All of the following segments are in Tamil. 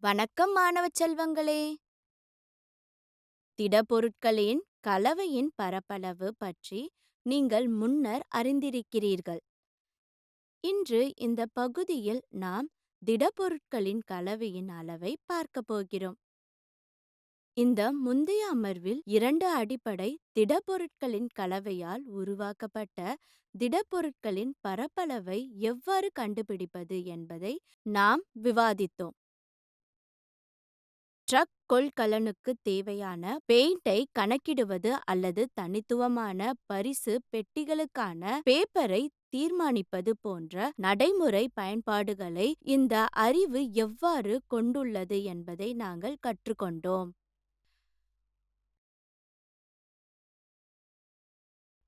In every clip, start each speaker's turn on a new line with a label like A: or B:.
A: வணக்கம் மாணவ செல்வங்களே! திடப்பொருட்களின் கலவையின் பரப்பளவு பற்றி நீங்கள் முன்னர் அறிந்திருக்கிறீர்கள். இன்று இந்த பகுதியில் நாம் திடப்பொருட்களின் கலவையின் அளவை பார்க்கப் போகிறோம். இந்த முந்தைய அமர்வில் இரண்டு அடிப்படை திடப்பொருட்களின் கலவையால் உருவாக்கப்பட்ட திடப்பொருட்களின் பரப்பளவை எவ்வாறு கண்டுபிடிப்பது என்பதை நாம் விவாதித்தோம். ட்ரக் கொள்கலனுக்கு தேவையான பெயிண்டை கணக்கிடுவது அல்லது தனித்துவமான பரிசு பெட்டிகளுக்கான பேப்பரை தீர்மானிப்பது போன்ற நடைமுறை பயன்பாடுகளை இந்த அறிவு எவ்வாறு கொண்டுள்ளது என்பதை நாங்கள் கற்றுக்கொண்டோம்.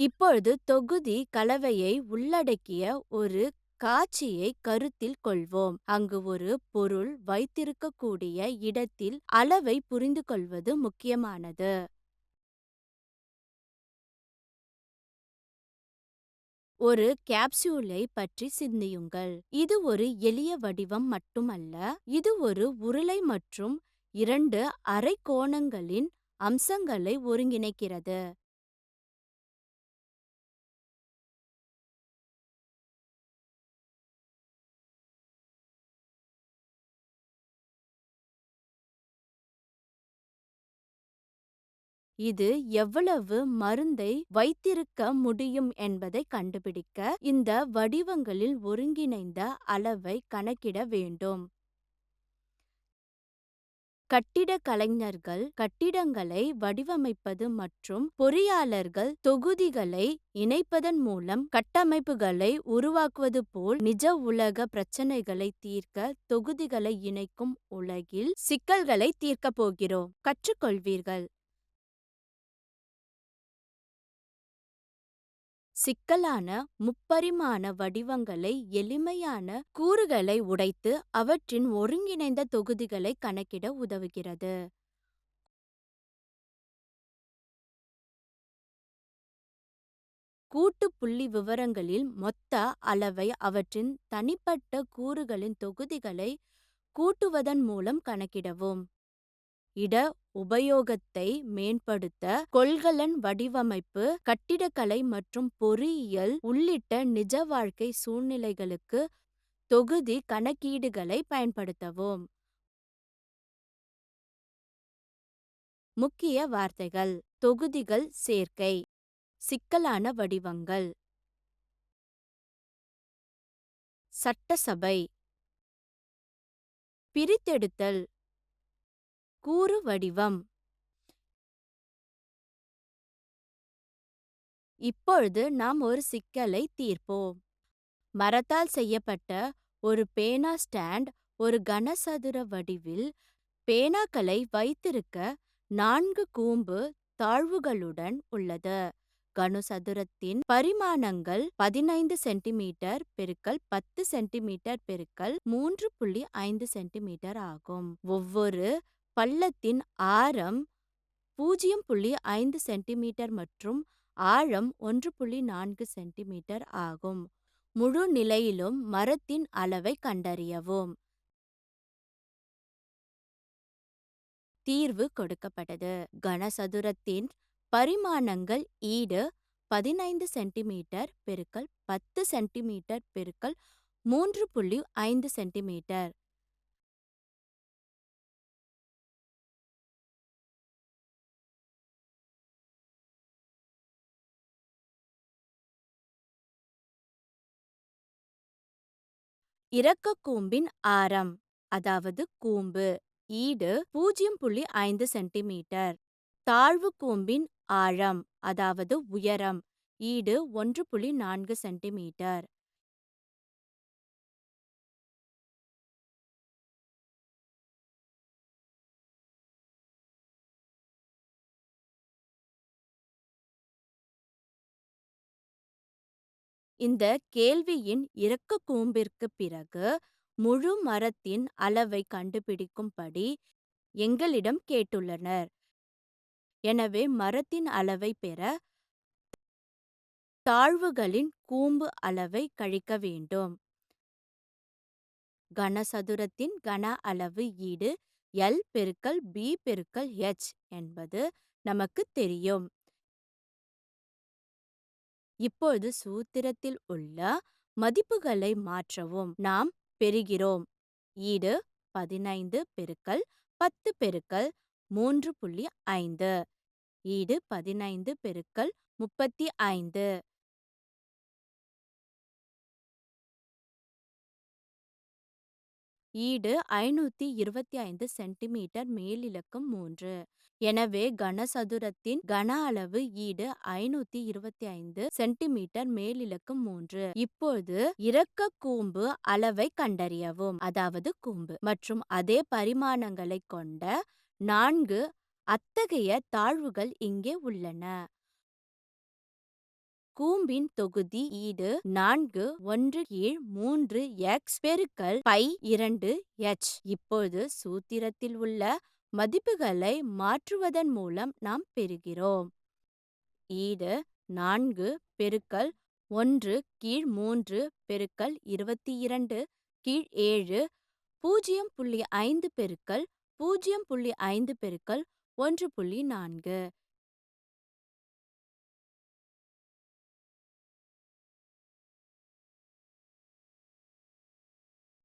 A: இப்பொழுது தொகுதி கலவையை உள்ளடக்கிய ஒரு காட்சியை கருத்தில் கொள்வோம். அங்கு ஒரு பொருள் வைத்திருக்கக்கூடிய இடத்தில் அளவை புரிந்து கொள்வது முக்கியமானது. ஒரு கேப்சூலை பற்றி சிந்தியுங்கள். இது ஒரு எளிய வடிவம் மட்டுமல்ல, இது ஒரு உருளை மற்றும் இரண்டு அரைக்கோளங்களின் அம்சங்களை ஒருங்கிணைக்கிறது. இது எவ்வளவு மருந்தை வைத்திருக்க முடியும் என்பதை கண்டுபிடிக்க இந்த வடிவங்களில் ஒருங்கிணைந்த அளவை கணக்கிட வேண்டும். கட்டிடக் கலைஞர்கள் கட்டிடங்களை வடிவமைப்பது மற்றும் பொறியாளர்கள் தொகுதிகளை இணைப்பதன் மூலம் கட்டமைப்புகளை உருவாக்குவது போல் நிஜ உலக பிரச்சனைகளை தீர்க்க தொகுதிகளை இணைக்கும் உலகில் சிக்கல்களை தீர்க்கப் போகிறோம். கற்றுக்கொள்வீர்கள். சிக்கலான முப்பரிமாண வடிவங்களை எளிமையான கூறுகளை உடைத்து அவற்றின் ஒருங்கிணைந்த தொகுதிகளை கணக்கிட உதவுகிறது. கூட்டு புள்ளி விவரங்களில் மொத்த அளவை அவற்றின் தனிப்பட்ட கூறுகளின் தொகுதிகளை கூட்டுவதன் மூலம் கணக்கிடவும். இட உபயோகத்தை மேம்படுத்த கொள்கலன் வடிவமைப்பு, கட்டிடக்கலை மற்றும் பொறியியல் உள்ளிட்ட நிஜ வாழ்க்கை சூழ்நிலைகளுக்கு தொகுதி கணக்கீடுகளை பயன்படுத்தவும். முக்கிய வார்த்தைகள்: தொகுதிகள், சேர்க்கை, சிக்கலான வடிவங்கள், சட்டசபை, பிரித்தெடுத்தல், கூறு வடிவம். இப்பொழுது நாம் ஒரு சிக்கலை தீர்ப்போம். மரத்தால் செய்யப்பட்ட ஒரு பேனா ஸ்டாண்ட் ஒரு கனசதுர வடிவில் பேனாக்களை வைத்திருக்க 4 கூம்பு தாழ்வுகளுடன் உள்ளது. கனசதுரத்தின் பரிமாணங்கள் 15 centimetre x 10 centimetre x 3.5 centimetre ஆகும். ஒவ்வொரு பள்ளத்தின் ஆரம் 0.5 சென்டிமீட்டர் மற்றும் ஆழம் 1.4 சென்டிமீட்டர் ஆகும். முழு நிலையிலும் மரத்தின் அளவை கண்டறியவும். தீர்வு கொடுக்கப்பட்டது. கனசதுரத்தின் பரிமாணங்கள் ஈடு 15 centimetre x 10 centimetre x 3.5 centimetre. இறக்க கூம்பின் ஆரம், அதாவது கூம்பு, ஈடு 0.5 சென்டிமீட்டர். தாழ்வு கூம்பின் ஆழம், அதாவது உயரம், ஈடு 1.4 சென்டிமீட்டர். இந்த கேள்வியின் இறக்க கூம்பிற்கு பிறகு முழு மரத்தின் அளவை கண்டுபிடிக்கும்படி எங்களிடம் கேட்டுள்ளனர். எனவே மரத்தின் அளவை பெற தாழ்வுகளின் கூம்பு அளவை கழிக்க வேண்டும். கனசதுரத்தின் கன அளவு ஈடு L பெருக்கல் B பெருக்கல் H என்பது நமக்கு தெரியும். இப்பொழுது சூத்திரத்தில் உள்ள மதிப்புகளை மாற்றவும். நாம் பெறுகிறோம். ஈடு 15 பெருக்கல் 10 பெருக்கல் 3.5. ஈடு 15 பெருக்கல் 35. ஈடு 525 சென்டிமீட்டர் மேலிலக்கம் 3. எனவே கனசதுரத்தின் கன அளவு ஈடு 525 சென்டிமீட்டர் மேலிலக்கம் 3. இப்போது இறக்க கூம்பு அளவை கண்டறியவும். அதாவது கூம்பு மற்றும் அதே பரிமாணங்களை கொண்ட 4 அத்தகைய தாழ்வுகள் இங்கே உள்ளன. கூம்பின் தொகுதி ஈடு 4 1/3 x பெருக்கல் பை 2h. இப்போது சூத்திரத்தில் உள்ள மதிப்புகளை மாற்றுவதன் மூலம் நாம் பெறுகிறோம். ஈடு 4 பெருக்கல் 1/3 பெருக்கல் 22 கீழ் 7 0.5 பெருக்கல் 0.5 பெருக்கல் 1.4.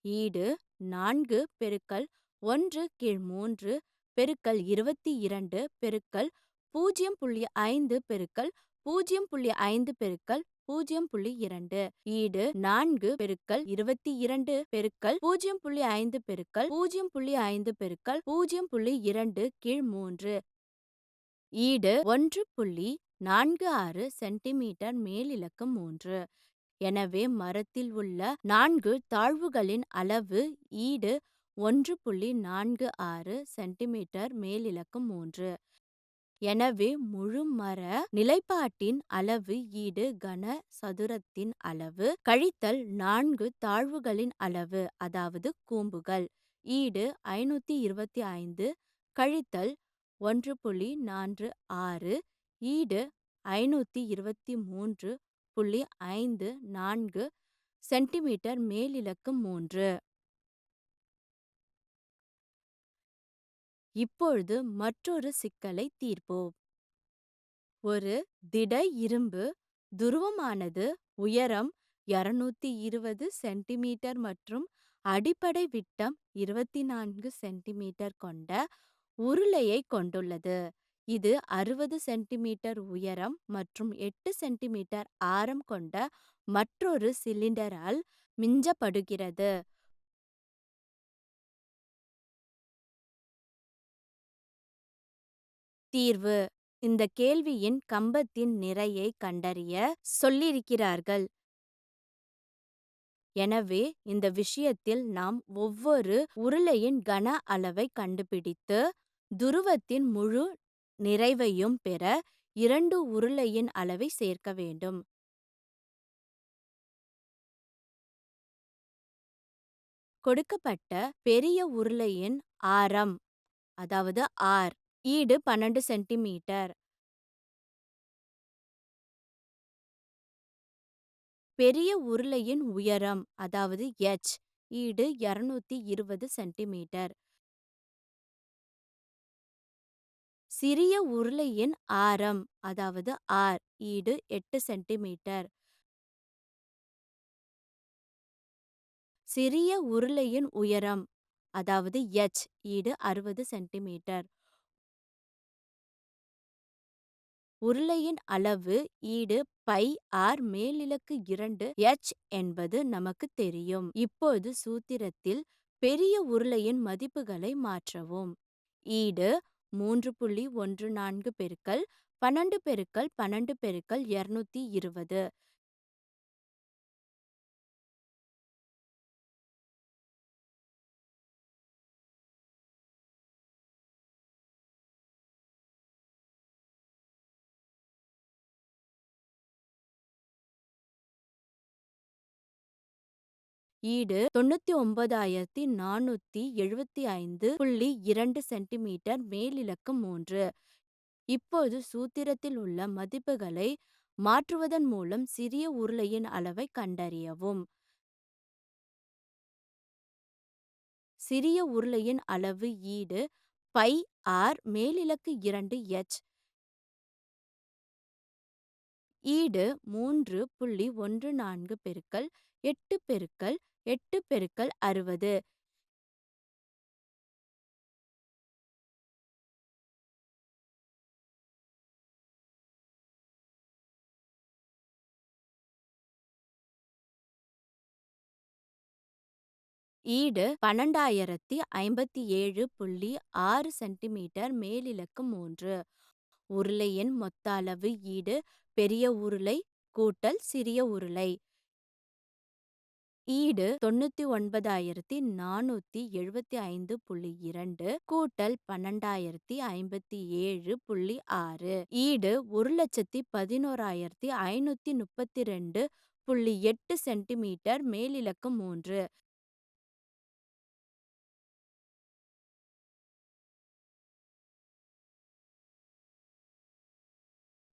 A: ஈடு 4 பெருக்கல் 1/3 பெருக்கல் 22 பெருக்கல் 0.5 பெருக்கல் 0.5 பெருக்கல் 0.2. ஈடு 4 பெருக்கல் 22 பெருக்கல் 0.5 பெருக்கல் 0.5 பெருக்கல் 0.2 கீழ் 3. ஈடு 1.46 சென்டிமீட்டர் மேலிலக்கம் 3. எனவே மரத்தில் உள்ள 4 தாழ்வுகளின் அளவு ஈடு 1.46 சென்டிமீட்டர் மேலிலக்கம் 3. எனவே முழு மர நிலைப்பாட்டின் அளவு ஈடு கன சதுரத்தின் அளவு கழித்தல் 4 தாழ்வுகளின் அளவு, அதாவது கூம்புகள். ஈடு 525 கழித்தல் 1.46 ஈடு 523.54 சென்டிமீட்டர் மேலிலக்கம் 3. இப்பொழுது மற்றொரு சிக்கலை தீர்ப்போம். ஒரு திட இரும்பு துருவமானது உயரம் 220 சென்டிமீட்டர் மற்றும் அடிப்படை விட்டம் 24 சென்டிமீட்டர் கொண்ட உருளையை கொண்டுள்ளது. இது 60 சென்டிமீட்டர் உயரம் மற்றும் 8 சென்டிமீட்டர் ஆரம் கொண்ட மற்றொரு சிலிண்டரால் மிஞ்சப்படுகிறது. தீர்வு. இந்த கேள்வியின் கம்பத்தின் நிறையை கண்டறிய சொல்லியிருக்கிறார்கள். எனவே இந்த விஷயத்தில் நாம் ஒவ்வொரு உருளையின் கன அளவை கண்டுபிடித்து துருவத்தின் முழு நிறைவையும் பெற 2 உருளையின் அளவை சேர்க்க வேண்டும். கொடுக்கப்பட்ட பெரிய உருளையின் ஆரம், அதாவது R, ஈடு 12 சென்டிமீட்டர். பெரிய உருளையின் உயரம், அதாவது h, ஈடு 220 சென்டிமீட்டர். சிறிய உருளையின் ஆரம், அதாவது r, ஈடு 8 சென்டிமீட்டர். சிறிய உருளையின் உயரம், அதாவது h, ஈடு 60 சென்டிமீட்டர். உருளையின் அளவு ஈடு பை r மேலிலக்கு 2 h என்பது நமக்கு தெரியும். இப்போது சூத்திரத்தில் பெரிய உருளையின் மதிப்புகளை மாற்றவும். ஈடு 3.14 பெருக்கல் 12 பெருக்கல் 12 பெருக்கல் 220. ஈடு 99,475.2 சென்டிமீட்டர் மேலிலக்கம் 3. இப்போது சூத்திரத்தில் உள்ள மதிப்புகளை மாற்றுவதன் மூலம் சிறிய உருளையின் அளவை கண்டறியவும். சிறிய உருளையின் அளவு ஈடு பை ஆர் மேலிலக்கு 2 எச் ஈடு 3.14 பெருக்கல் 8 பெருக்கல் 8 பெருக்கல் 60. ஈடு 12,057.6 சென்டிமீட்டர் மேலிலக்கு 3. உருளையின் மொத்த அளவு ஈடு பெரிய உருளை கூட்டல் சிறிய உருளை ஈடு 99,475.2 கூட்டல் 12,057.6 ஈடு 1,11,532.8 சென்டிமீட்டர் மேலிலக்கு 3.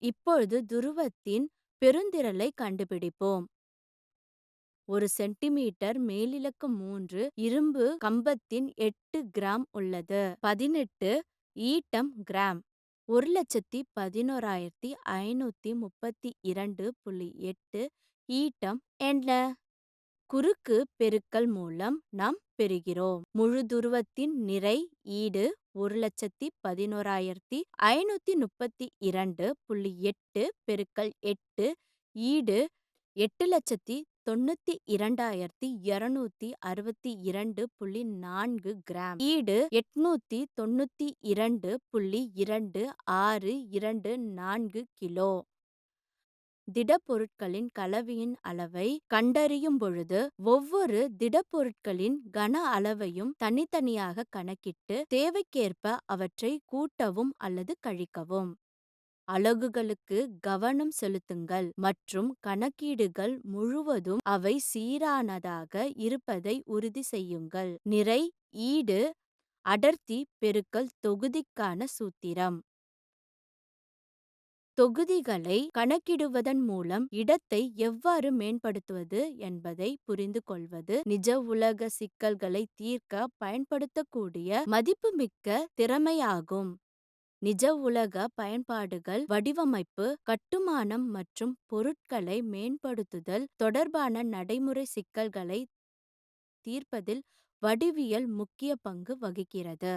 A: இப்பொழுது துருவத்தின் பெருந்திரளை கண்டுபிடிப்போம். 1 சென்டிமீட்டர் மேலிலக்கு 3 இரும்பு கம்பத்தின் 8 கிராம் உள்ளது. 18 ஈட்டம் கிராம். 1,11,532.8 ஈட்டம் என்ன? குறுக்கு பெருக்கல் மூலம் நாம் பெறுகிறோம். முழு துருவத்தின் நிறை ஈடு 1,11,532.8 பெருக்கல் 8 ஈடு 8,92,262.4 கிராம் ஈடு 892.264 கிலோ. திடப்பொருட்களின் கலவையின் அளவை கண்டறியும் பொழுது ஒவ்வொரு திடப்பொருட்களின் கன அளவையும் தனித்தனியாக கணக்கிட்டு தேவைக்கேற்ப அவற்றை கூட்டவும் அல்லது கழிக்கவும். அலகுகளுக்கு கவனம் செலுத்துங்கள் மற்றும் கணக்கீடுகள் முழுவதும் அவை சீரானதாக இருப்பதை உறுதி செய்யுங்கள். நிறை ஈடு அடர்த்தி பெருக்கல் தொகுதிக்கான சூத்திரம். தொகுதிகளை கணக்கிடுவதன் மூலம் இடத்தை எவ்வாறு மேம்படுத்துவது என்பதை புரிந்து கொள்வது நிஜ உலக சிக்கல்களை தீர்க்க பயன்படுத்தக்கூடிய மதிப்புமிக்க திறமையாகும். நிஜ உலக பயன்பாடுகள் வடிவமைப்பு கட்டுமானம் மற்றும் பொருட்களை மேம்படுத்துதல் தொடர்பான நடைமுறை சிக்கல்களை தீர்ப்பதில் வடிவியல் முக்கிய பங்கு வகிக்கிறது.